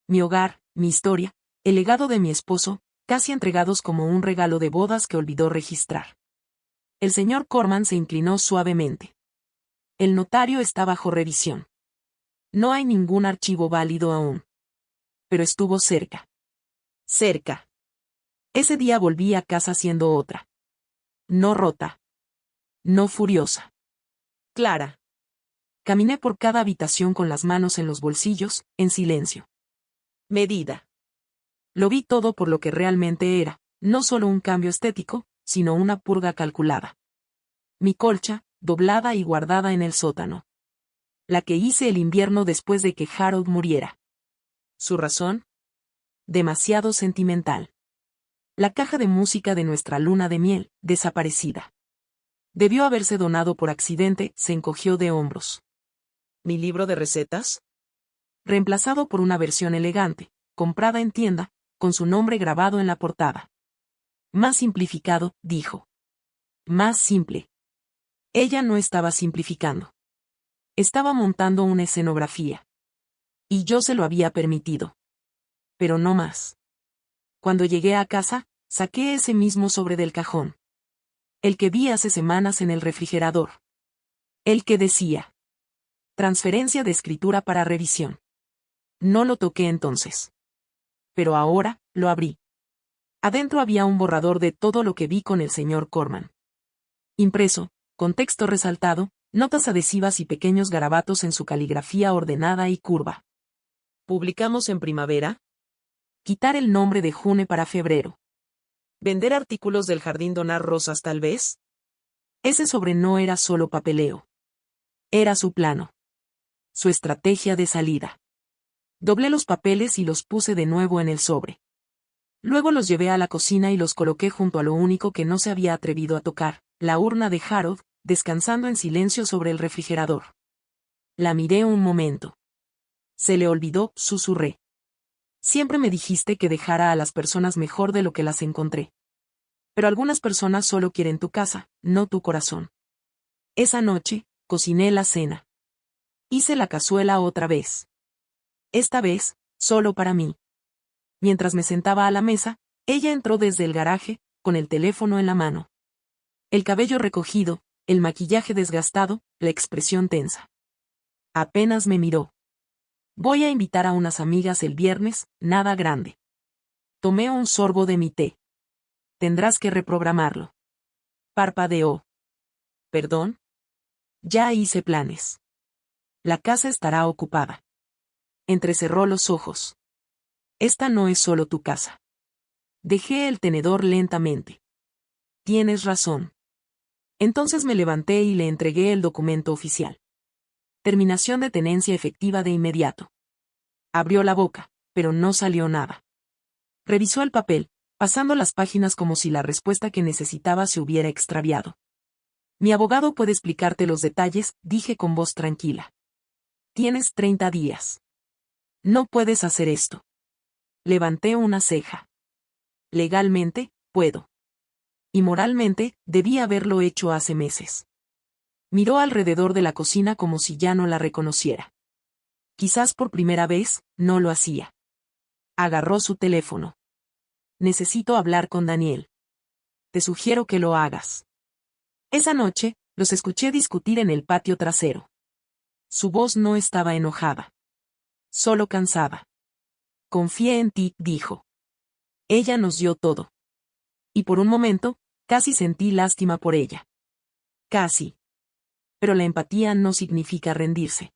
Mi hogar, mi historia, el legado de mi esposo, casi entregados como un regalo de bodas que olvidó registrar. El señor Corman se inclinó suavemente. El notario está bajo revisión. No hay ningún archivo válido aún. Pero estuvo cerca. Cerca. Ese día volví a casa siendo otra. No rota. No furiosa. Clara. Caminé por cada habitación con las manos en los bolsillos, en silencio. Medida. Lo vi todo por lo que realmente era, no solo un cambio estético, sino una purga calculada. Mi colcha, doblada y guardada en el sótano. La que hice el invierno después de que Harold muriera. ¿Su razón? Demasiado sentimental. La caja de música de nuestra luna de miel, desaparecida. Debió haberse donado por accidente, se encogió de hombros. ¿Mi libro de recetas? Reemplazado por una versión elegante, comprada en tienda, con su nombre grabado en la portada. Más simplificado, dijo. Más simple. Ella no estaba simplificando. Estaba montando una escenografía. Y yo se lo había permitido. Pero no más. Cuando llegué a casa, saqué ese mismo sobre del cajón. El que vi hace semanas en el refrigerador. El que decía: transferencia de escritura para revisión. No lo toqué entonces. Pero ahora, lo abrí. Adentro había un borrador de todo lo que vi con el señor Corman. Impreso, con texto resaltado, notas adhesivas y pequeños garabatos en su caligrafía ordenada y curva. ¿Publicamos en primavera? Quitar el nombre de June para febrero. ¿Vender artículos del jardín, donar rosas tal vez? Ese sobre no era solo papeleo. Era su plano. Su estrategia de salida. Doblé los papeles y los puse de nuevo en el sobre. Luego los llevé a la cocina y los coloqué junto a lo único que no se había atrevido a tocar, la urna de Harold, descansando en silencio sobre el refrigerador. La miré un momento. Se le olvidó, susurré. Siempre me dijiste que dejara a las personas mejor de lo que las encontré. Pero algunas personas solo quieren tu casa, no tu corazón. Esa noche, cociné la cena. Hice la cazuela otra vez. Esta vez, solo para mí. Mientras me sentaba a la mesa, ella entró desde el garaje, con el teléfono en la mano. El cabello recogido, el maquillaje desgastado, la expresión tensa. Apenas me miró. Voy a invitar a unas amigas el viernes, nada grande. Tomé un sorbo de mi té. Tendrás que reprogramarlo. Parpadeó. ¿Perdón? Ya hice planes. La casa estará ocupada. Entrecerró los ojos. Esta no es solo tu casa. Dejé el tenedor lentamente. Tienes razón. Entonces me levanté y le entregué el documento oficial. Terminación de tenencia efectiva de inmediato. Abrió la boca, pero no salió nada. Revisó el papel, pasando las páginas como si la respuesta que necesitaba se hubiera extraviado. Mi abogado puede explicarte los detalles, dije con voz tranquila. Tienes 30 días. No puedes hacer esto. Levanté una ceja. Legalmente, puedo. Y moralmente, debí haberlo hecho hace meses. Miró alrededor de la cocina como si ya no la reconociera. Quizás por primera vez, no lo hacía. Agarró su teléfono. Necesito hablar con Daniel. Te sugiero que lo hagas. Esa noche, los escuché discutir en el patio trasero. Su voz no estaba enojada. Solo cansada. Confié en ti, dijo. Ella nos dio todo. Y por un momento, casi sentí lástima por ella. Casi. Pero la empatía no significa rendirse.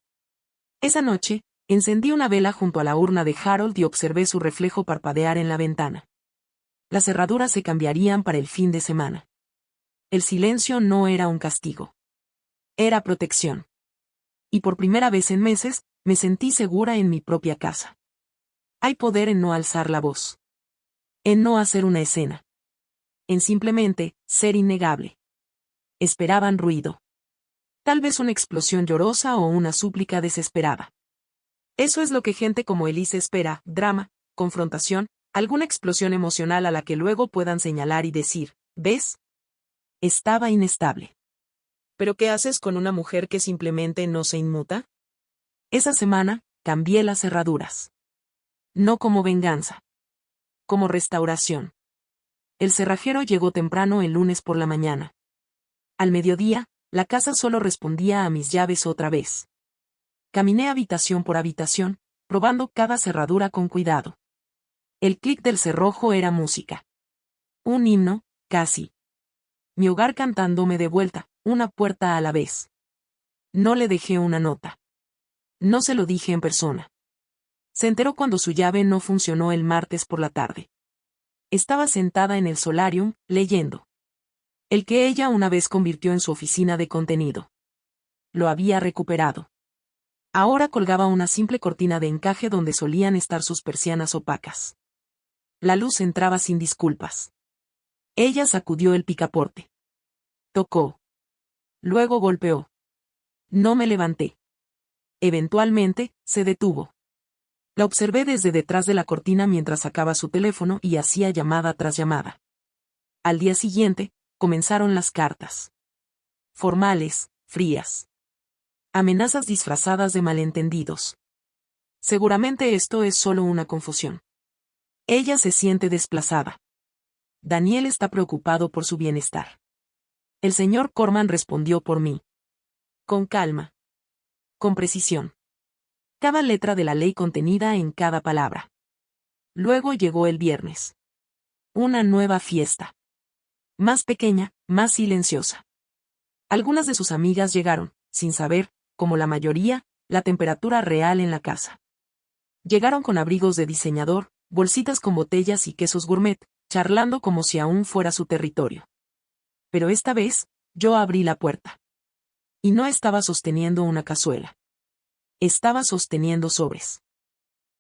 Esa noche, encendí una vela junto a la urna de Harold y observé su reflejo parpadear en la ventana. Las cerraduras se cambiarían para el fin de semana. El silencio no era un castigo. Era protección. Y por primera vez en meses, me sentí segura en mi propia casa. Hay poder en no alzar la voz. En no hacer una escena. En simplemente, ser innegable. Esperaban ruido. Tal vez una explosión llorosa o una súplica desesperada. Eso es lo que gente como Elise espera, drama, confrontación, alguna explosión emocional a la que luego puedan señalar y decir, ¿ves? Estaba inestable. ¿Pero qué haces con una mujer que simplemente no se inmuta? Esa semana, cambié las cerraduras. No como venganza. Como restauración. El cerrajero llegó temprano el lunes por la mañana. Al mediodía, la casa solo respondía a mis llaves otra vez. Caminé habitación por habitación, probando cada cerradura con cuidado. El clic del cerrojo era música. Un himno, casi. Mi hogar cantándome de vuelta, una puerta a la vez. No le dejé una nota. No se lo dije en persona. Se enteró cuando su llave no funcionó el martes por la tarde. Estaba sentada en el solarium, leyendo. El que ella una vez convirtió en su oficina de contenido. Lo había recuperado. Ahora colgaba una simple cortina de encaje donde solían estar sus persianas opacas. La luz entraba sin disculpas. Ella sacudió el picaporte. Tocó. Luego golpeó. No me levanté. Eventualmente, se detuvo. La observé desde detrás de la cortina mientras sacaba su teléfono y hacía llamada tras llamada. Al día siguiente, comenzaron las cartas. Formales, frías. Amenazas disfrazadas de malentendidos. Seguramente esto es solo una confusión. Ella se siente desplazada. Daniel está preocupado por su bienestar. El señor Corman respondió por mí. Con calma. Con precisión. Cada letra de la ley contenida en cada palabra. Luego llegó el viernes. Una nueva fiesta. Más pequeña, más silenciosa. Algunas de sus amigas llegaron, sin saber, como la mayoría, la temperatura real en la casa. Llegaron con abrigos de diseñador, bolsitas con botellas y quesos gourmet, charlando como si aún fuera su territorio. Pero esta vez, yo abrí la puerta. Y no estaba sosteniendo una cazuela. Estaba sosteniendo sobres.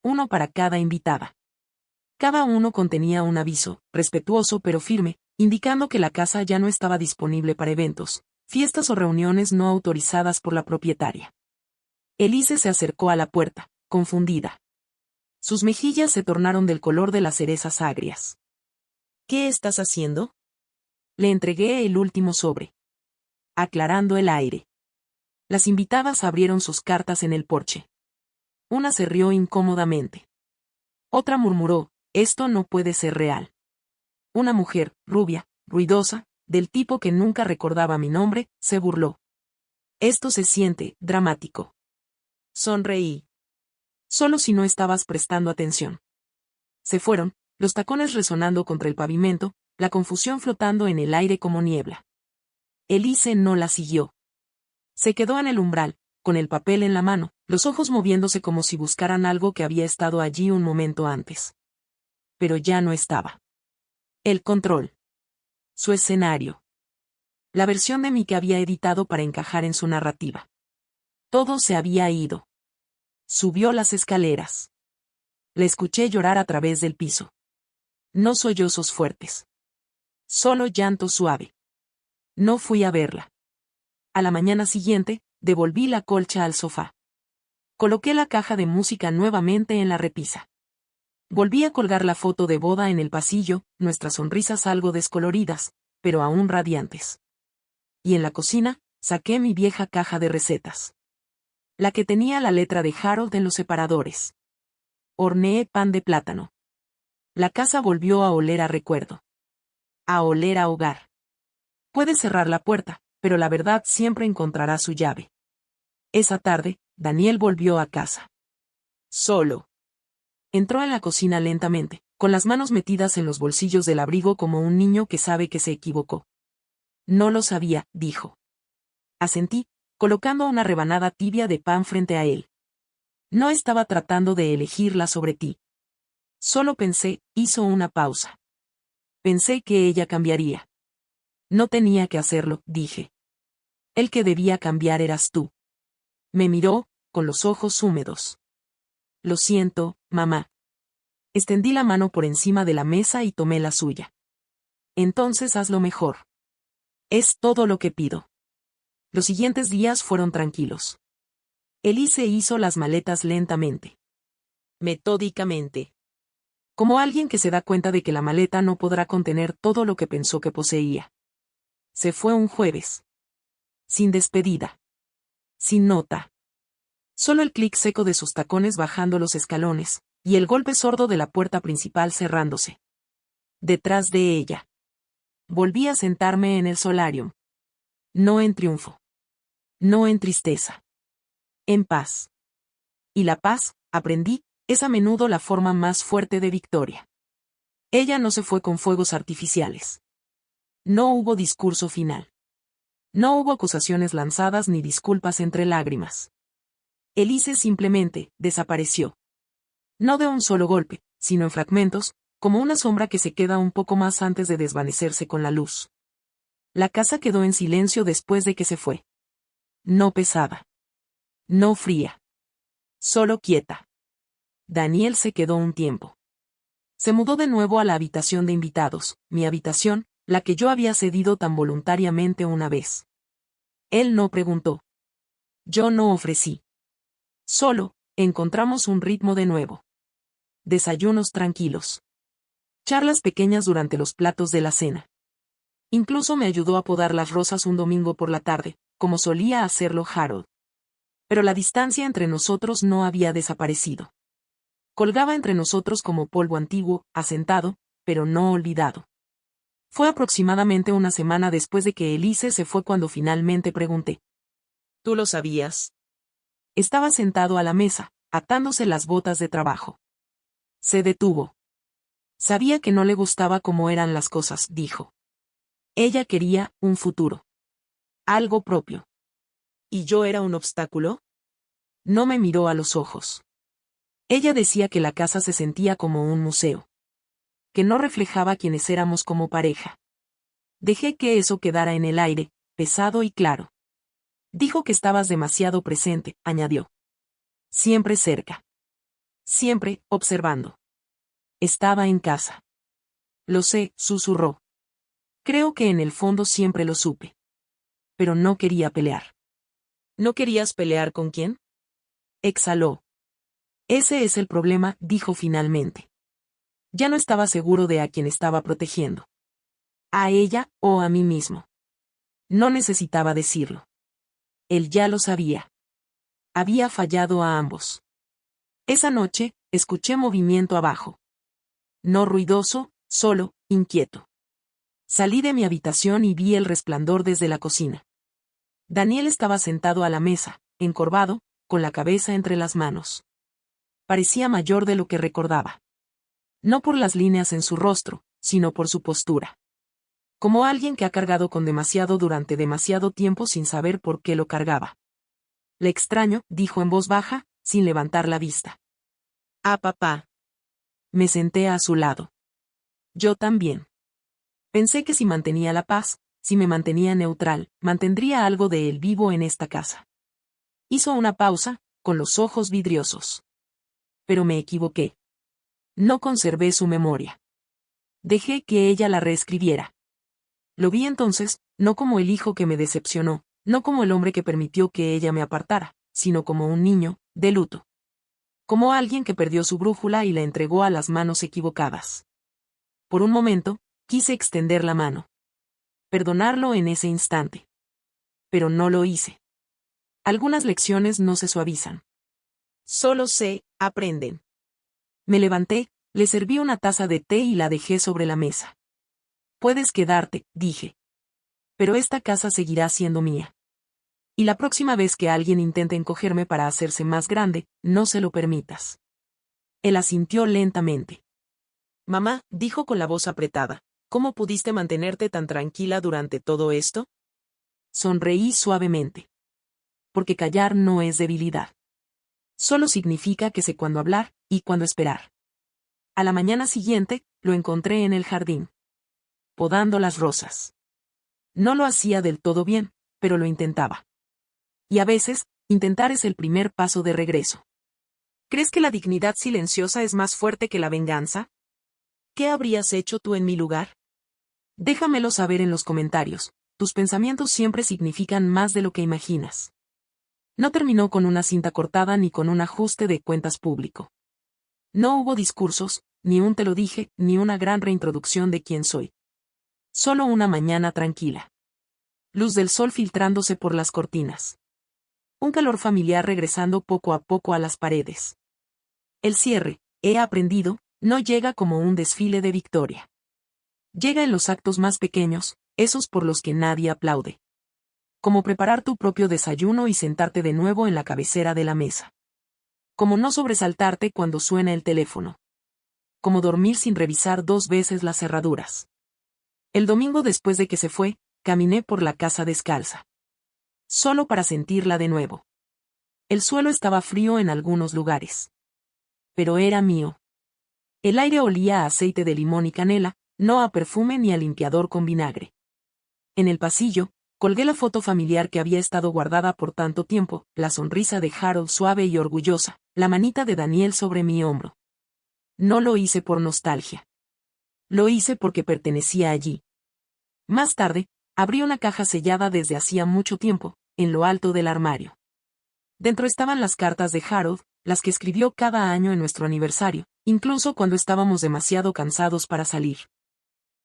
Uno para cada invitada. Cada uno contenía un aviso, respetuoso pero firme, indicando que la casa ya no estaba disponible para eventos, fiestas o reuniones no autorizadas por la propietaria. Elise se acercó a la puerta, confundida. Sus mejillas se tornaron del color de las cerezas agrias. ¿Qué estás haciendo? Le entregué el último sobre. Aclarando el aire. Las invitadas abrieron sus cartas en el porche. Una se rió incómodamente. Otra murmuró, esto no puede ser real. Una mujer, rubia, ruidosa, del tipo que nunca recordaba mi nombre, se burló. Esto se siente dramático. Sonreí. Solo si no estabas prestando atención. Se fueron, los tacones resonando contra el pavimento, la confusión flotando en el aire como niebla. Elise no la siguió. Se quedó en el umbral, con el papel en la mano, los ojos moviéndose como si buscaran algo que había estado allí un momento antes. Pero ya no estaba. El control. Su escenario. La versión de mí que había editado para encajar en su narrativa. Todo se había ido. Subió las escaleras. La escuché llorar a través del piso. No sollozos fuertes. Solo llanto suave. No fui a verla. A la mañana siguiente, devolví la colcha al sofá. Coloqué la caja de música nuevamente en la repisa. Volví a colgar la foto de boda en el pasillo, nuestras sonrisas algo descoloridas, pero aún radiantes. Y en la cocina, saqué mi vieja caja de recetas. La que tenía la letra de Harold en los separadores. Horneé pan de plátano. La casa volvió a oler a recuerdo. A oler a hogar. Puedes cerrar la puerta, pero la verdad siempre encontrará su llave. Esa tarde, Daniel volvió a casa. Solo. Entró en la cocina lentamente, con las manos metidas en los bolsillos del abrigo como un niño que sabe que se equivocó. No lo sabía, dijo. Asentí, colocando una rebanada tibia de pan frente a él. No estaba tratando de elegirla sobre ti. Solo pensé, hizo una pausa. Pensé que ella cambiaría. No tenía que hacerlo, dije. El que debía cambiar eras tú. Me miró, con los ojos húmedos. Lo siento, mamá. Extendí la mano por encima de la mesa y tomé la suya. Entonces hazlo mejor. Es todo lo que pido. Los siguientes días fueron tranquilos. Elise hizo las maletas lentamente. Metódicamente. Como alguien que se da cuenta de que la maleta no podrá contener todo lo que pensó que poseía. Se fue un jueves. Sin despedida. Sin nota. Solo el clic seco de sus tacones bajando los escalones, y el golpe sordo de la puerta principal cerrándose. Detrás de ella. Volví a sentarme en el solarium. No en triunfo. No en tristeza. En paz. Y la paz, aprendí, es a menudo la forma más fuerte de victoria. Ella no se fue con fuegos artificiales. No hubo discurso final. No hubo acusaciones lanzadas ni disculpas entre lágrimas. Elise simplemente desapareció. No de un solo golpe, sino en fragmentos, como una sombra que se queda un poco más antes de desvanecerse con la luz. La casa quedó en silencio después de que se fue. No pesada. No fría. Solo quieta. Daniel se quedó un tiempo. Se mudó de nuevo a la habitación de invitados, mi habitación, la que yo había cedido tan voluntariamente una vez. Él no preguntó. Yo no ofrecí. Solo, encontramos un ritmo de nuevo. Desayunos tranquilos. Charlas pequeñas durante los platos de la cena. Incluso me ayudó a podar las rosas un domingo por la tarde, como solía hacerlo Harold. Pero la distancia entre nosotros no había desaparecido. Colgaba entre nosotros como polvo antiguo, asentado, pero no olvidado. Fue aproximadamente una semana después de que Elise se fue cuando finalmente pregunté. ¿Tú lo sabías? Estaba sentado a la mesa, atándose las botas de trabajo. Se detuvo. Sabía que no le gustaba cómo eran las cosas, dijo. Ella quería un futuro. Algo propio. ¿Y yo era un obstáculo? No me miró a los ojos. Ella decía que la casa se sentía como un museo. Que no reflejaba quiénes éramos como pareja. Dejé que eso quedara en el aire, pesado y claro. Dijo que estabas demasiado presente, añadió. Siempre cerca. Siempre, observando. Estaba en casa. Lo sé, susurró. Creo que en el fondo siempre lo supe. Pero no quería pelear. ¿No querías pelear con quién? Exhaló. Ese es el problema, dijo finalmente. Ya no estaba seguro de a quién estaba protegiendo. A ella o a mí mismo. No necesitaba decirlo. Él ya lo sabía. Había fallado a ambos. Esa noche, escuché movimiento abajo. No ruidoso, solo, inquieto. Salí de mi habitación y vi el resplandor desde la cocina. Daniel estaba sentado a la mesa, encorvado, con la cabeza entre las manos. Parecía mayor de lo que recordaba. No por las líneas en su rostro, sino por su postura. Como alguien que ha cargado con demasiado durante demasiado tiempo sin saber por qué lo cargaba. Le extraño, dijo en voz baja, sin levantar la vista. Ah, papá. Me senté a su lado. Yo también. Pensé que si mantenía la paz, si me mantenía neutral, mantendría algo de él vivo en esta casa. Hizo una pausa, con los ojos vidriosos. Pero me equivoqué. No conservé su memoria. Dejé que ella la reescribiera. Lo vi entonces, no como el hijo que me decepcionó, no como el hombre que permitió que ella me apartara, sino como un niño, de luto. Como alguien que perdió su brújula y la entregó a las manos equivocadas. Por un momento, quise extender la mano. Perdonarlo en ese instante. Pero no lo hice. Algunas lecciones no se suavizan. Solo se aprenden. Me levanté, le serví una taza de té y la dejé sobre la mesa. Puedes quedarte, dije. Pero esta casa seguirá siendo mía. Y la próxima vez que alguien intente encogerme para hacerse más grande, no se lo permitas. Él asintió lentamente. Mamá, dijo con la voz apretada, ¿cómo pudiste mantenerte tan tranquila durante todo esto? Sonreí suavemente. Porque callar no es debilidad. Solo significa que sé cuándo hablar y cuándo esperar. A la mañana siguiente, lo encontré en el jardín. Podando las rosas. No lo hacía del todo bien, pero lo intentaba. Y a veces, intentar es el primer paso de regreso. ¿Crees que la dignidad silenciosa es más fuerte que la venganza? ¿Qué habrías hecho tú en mi lugar? Déjamelo saber en los comentarios. Tus pensamientos siempre significan más de lo que imaginas. No terminó con una cinta cortada ni con un ajuste de cuentas público. No hubo discursos, ni un te lo dije, ni una gran reintroducción de quién soy. Solo una mañana tranquila. Luz del sol filtrándose por las cortinas. Un calor familiar regresando poco a poco a las paredes. El cierre, he aprendido, no llega como un desfile de victoria. Llega en los actos más pequeños, esos por los que nadie aplaude. Como preparar tu propio desayuno y sentarte de nuevo en la cabecera de la mesa. Como no sobresaltarte cuando suena el teléfono. Como dormir sin revisar 2 veces las cerraduras. El domingo después de que se fue, caminé por la casa descalza. Solo para sentirla de nuevo. El suelo estaba frío en algunos lugares. Pero era mío. El aire olía a aceite de limón y canela, no a perfume ni a limpiador con vinagre. En el pasillo, colgué la foto familiar que había estado guardada por tanto tiempo, la sonrisa de Harold suave y orgullosa, la manita de Daniel sobre mi hombro. No lo hice por nostalgia. Lo hice porque pertenecía allí. Más tarde, abrí una caja sellada desde hacía mucho tiempo, en lo alto del armario. Dentro estaban las cartas de Harold, las que escribió cada año en nuestro aniversario, incluso cuando estábamos demasiado cansados para salir.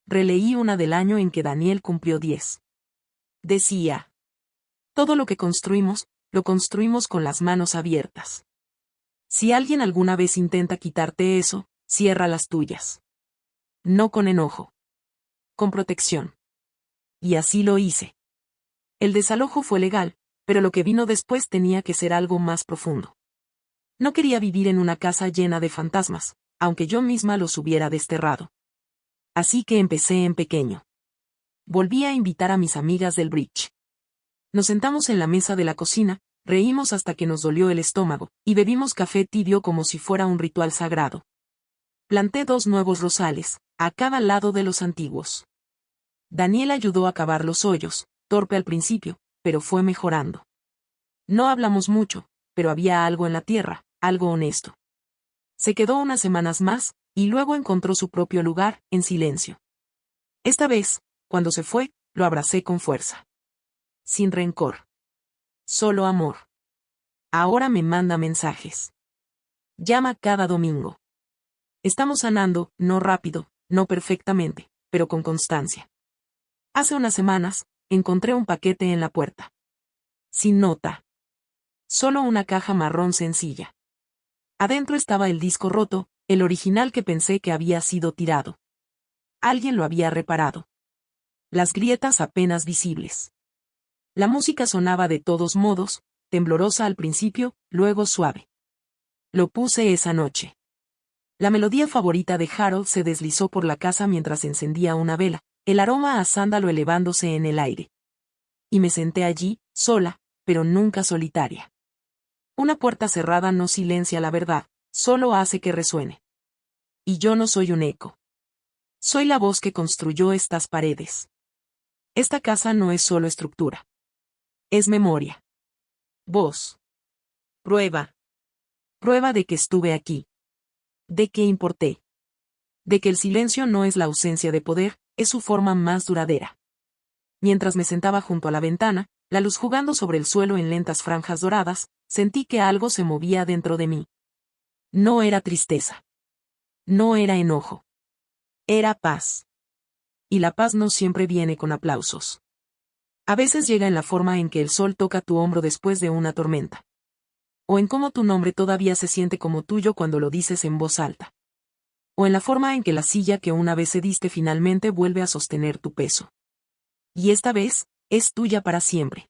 Releí una del año en que Daniel cumplió 10. Decía: todo lo que construimos, lo construimos con las manos abiertas. Si alguien alguna vez intenta quitarte eso, cierra las tuyas. No con enojo. Con protección. Y así lo hice. El desalojo fue legal, pero lo que vino después tenía que ser algo más profundo. No quería vivir en una casa llena de fantasmas, aunque yo misma los hubiera desterrado. Así que empecé en pequeño. Volví a invitar a mis amigas del bridge. Nos sentamos en la mesa de la cocina, reímos hasta que nos dolió el estómago, y bebimos café tibio como si fuera un ritual sagrado. Planté 2 nuevos rosales, a cada lado de los antiguos. Daniel ayudó a cavar los hoyos, torpe al principio, pero fue mejorando. No hablamos mucho, pero había algo en la tierra, algo honesto. Se quedó unas semanas más, y luego encontró su propio lugar, en silencio. Esta vez, cuando se fue, lo abracé con fuerza. Sin rencor. Solo amor. Ahora me manda mensajes. Llama cada domingo. Estamos sanando, no rápido, no perfectamente, pero con constancia. Hace unas semanas, encontré un paquete en la puerta. Sin nota. Solo una caja marrón sencilla. Adentro estaba el disco roto, el original que pensé que había sido tirado. Alguien lo había reparado. Las grietas apenas visibles. La música sonaba de todos modos, temblorosa al principio, luego suave. Lo puse esa noche. La melodía favorita de Harold se deslizó por la casa mientras encendía una vela, el aroma a sándalo elevándose en el aire. Y me senté allí, sola, pero nunca solitaria. Una puerta cerrada no silencia la verdad, solo hace que resuene. Y yo no soy un eco. Soy la voz que construyó estas paredes. Esta casa no es solo estructura. Es memoria. Voz. Prueba. Prueba de que estuve aquí. De que importé. De que el silencio no es la ausencia de poder, es su forma más duradera. Mientras me sentaba junto a la ventana, la luz jugando sobre el suelo en lentas franjas doradas, sentí que algo se movía dentro de mí. No era tristeza. No era enojo. Era paz. Y la paz no siempre viene con aplausos. A veces llega en la forma en que el sol toca tu hombro después de una tormenta. O en cómo tu nombre todavía se siente como tuyo cuando lo dices en voz alta. O en la forma en que la silla que una vez cediste finalmente vuelve a sostener tu peso. Y esta vez, es tuya para siempre.